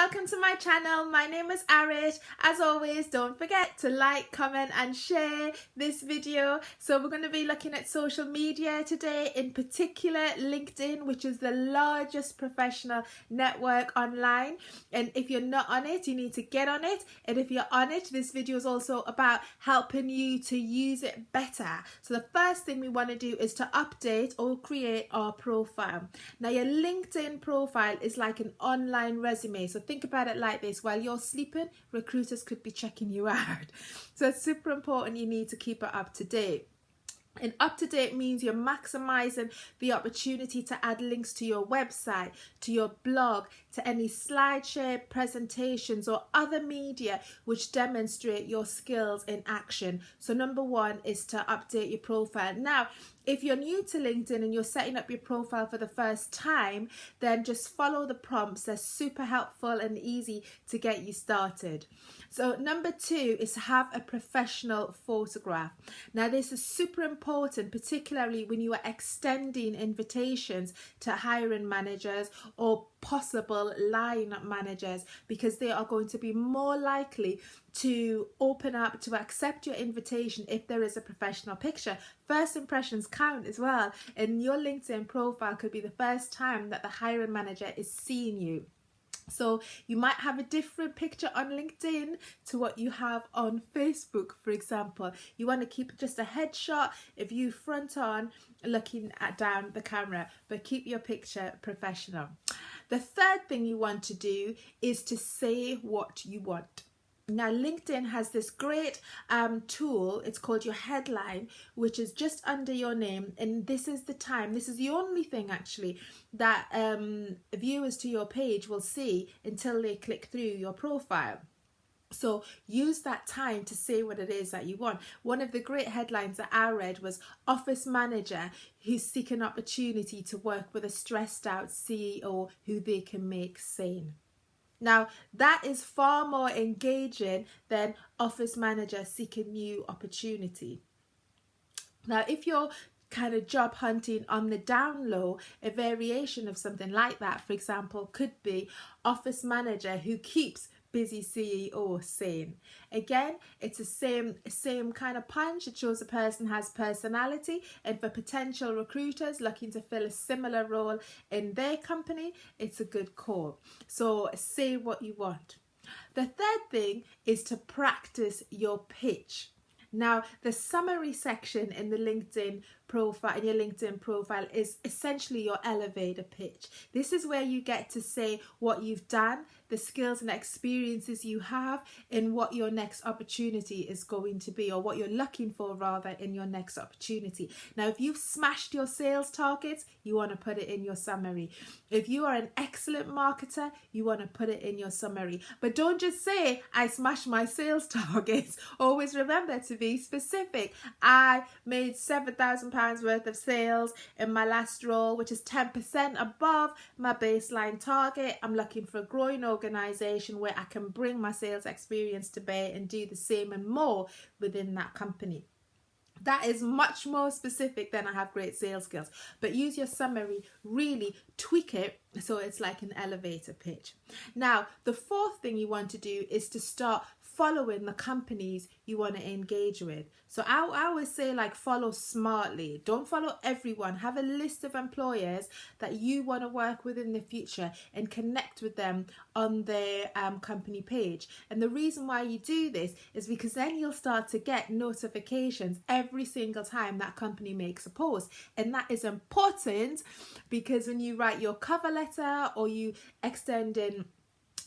welcome to my channel. My name is Arit. As always, don't forget to like, comment and share this video. So we're going to be looking at social media today, in particular LinkedIn, which is the largest professional network online. And if you're not on it, you need to get on it. And if you're on it, this video is also about helping you to use it better. So the first thing we want to do is to update or create our profile. Now your LinkedIn profile is like an online resume. So think about it like this: while you're sleeping, recruiters could be checking you out. So it's super important you need to keep it up to date. And up to date means you're maximizing the opportunity to add links to your website, to your blog, to any slideshare, presentations or other media which demonstrate your skills in action. So number one is to update your profile. Now, if you're new to LinkedIn and you're setting up your profile for the first time, then just follow the prompts. They're super helpful and easy to get you started. So number two is to have a professional photograph. Now this is super important, particularly when you are extending invitations to hiring managers or possible line managers, because they are going to be more likely to open up to accept your invitation if there is a professional picture. First impressions count as well, and your LinkedIn profile could be the first time that the hiring manager is seeing you. So you might have a different picture on LinkedIn to what you have on Facebook, for example. You want to keep just a headshot of you front on looking down the camera, but keep your picture professional. The third thing you want to do is to say what you want. Now LinkedIn has this great tool, it's called your headline, which is just under your name, and this is the only thing actually that viewers to your page will see until they click through your profile. So use that time to say what it is that you want. One of the great headlines that I read was office manager who's seeking opportunity to work with a stressed out CEO who they can make sane. Now that is far more engaging than office manager seeking new opportunity. Now if you're kind of job hunting on the down low, a variation of something like that, for example, could be office manager who keeps busy CEO sane. Again, it's the same kind of punch. It shows a person has personality, and for potential recruiters looking to fill a similar role in their company, it's a good call. So say what you want. The third thing is to practice your pitch. Now, the summary section in the LinkedIn profile, in your LinkedIn profile, is essentially your elevator pitch. This is where you get to say what you've done, the skills and experiences you have, and what your next opportunity is going to be, or what you're looking for rather in your next opportunity. Now, if you've smashed your sales targets, you want to put it in your summary. If you are an excellent marketer, you want to put it in your summary. But don't just say, I smashed my sales targets. Always remember to be specific. I made £7,000 worth of sales in my last role, which is 10% above my baseline target. I'm looking for a growing organization where I can bring my sales experience to bear and do the same and more within that company. That is much more specific than I have great sales skills. But use your summary, really tweak it so it's like an elevator pitch. Now, the fourth thing you want to do is to start following the companies you want to engage with. So I always say, like, follow smartly. Don't follow everyone. Have a list of employers that you want to work with in the future and connect with them on their company page. And the reason why you do this is because then you'll start to get notifications every single time that company makes a post. And that is important because when you write your cover letter or you extend an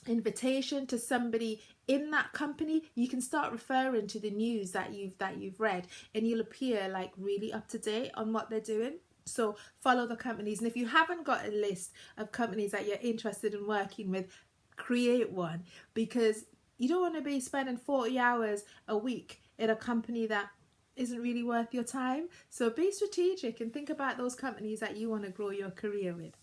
invitation to somebody in that company, you can start referring to the news that you've read, and you'll appear like really up to date on what they're doing. So follow the companies, and if you haven't got a list of companies that you're interested in working with, create one, because you don't want to be spending 40 hours a week in a company that isn't really worth your time. So be strategic and think about those companies that you want to grow your career with.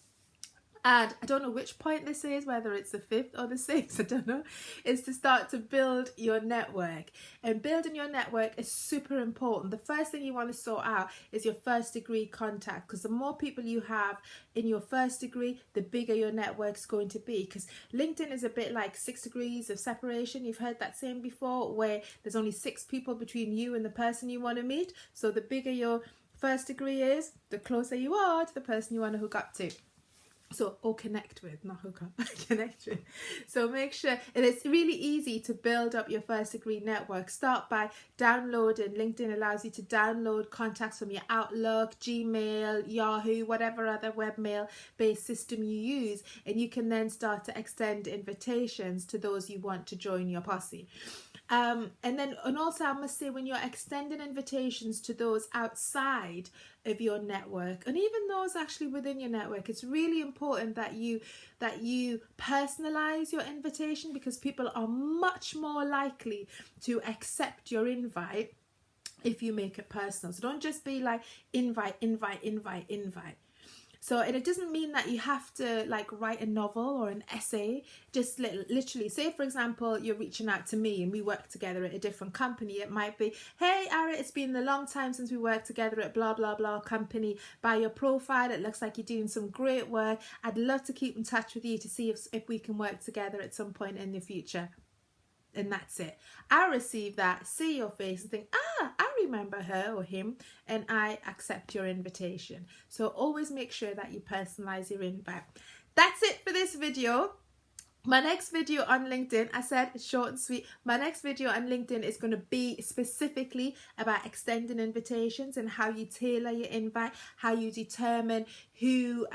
and I don't know which point this is, whether it's the 5th or the 6th, I don't know, is to start to build your network. And building your network is super important. The first thing you want to sort out is your first degree contact, because the more people you have in your first degree, the bigger your network's going to be. Because LinkedIn is a bit like 6 degrees of separation. You've heard that saying before, where there's only 6 people between you and the person you want to meet. So the bigger your first degree is, the closer you are to the person you want to hook up to. So, or connect with, not hook up, connect with. So make sure, and it's really easy to build up your first degree network. Start by downloading. LinkedIn allows you to download contacts from your Outlook, Gmail, Yahoo, whatever other webmail based system you use, and you can then start to extend invitations to those you want to join your posse. And also I must say, when you're extending invitations to those outside of your network, and even those actually within your network, it's really important that you personalize your invitation, because people are much more likely to accept your invite if you make it personal. So don't just be like invite. So, and it doesn't mean that you have to like write a novel or an essay. Just literally, say for example, you're reaching out to me and we work together at a different company. It might be, hey Arit, it's been a long time since we worked together at blah blah blah company. By your profile, it looks like you're doing some great work. I'd love to keep in touch with you to see if we can work together at some point in the future. And that's it. I receive that, see your face and think, I remember her or him, and I accept your invitation. So always make sure that you personalize your invite. That's it for this video. My next video on LinkedIn, I said it's short and sweet. My next video on LinkedIn is going to be specifically about extending invitations and how you tailor your invite, how you determine who,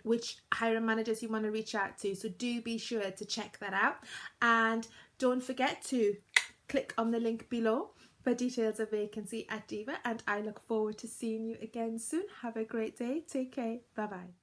which hiring managers you want to reach out to. So do be sure to check that out. And don't forget to click on the link below for details of vacancy at DiVA. And I look forward to seeing you again soon. Have a great day. Take care. Bye-bye.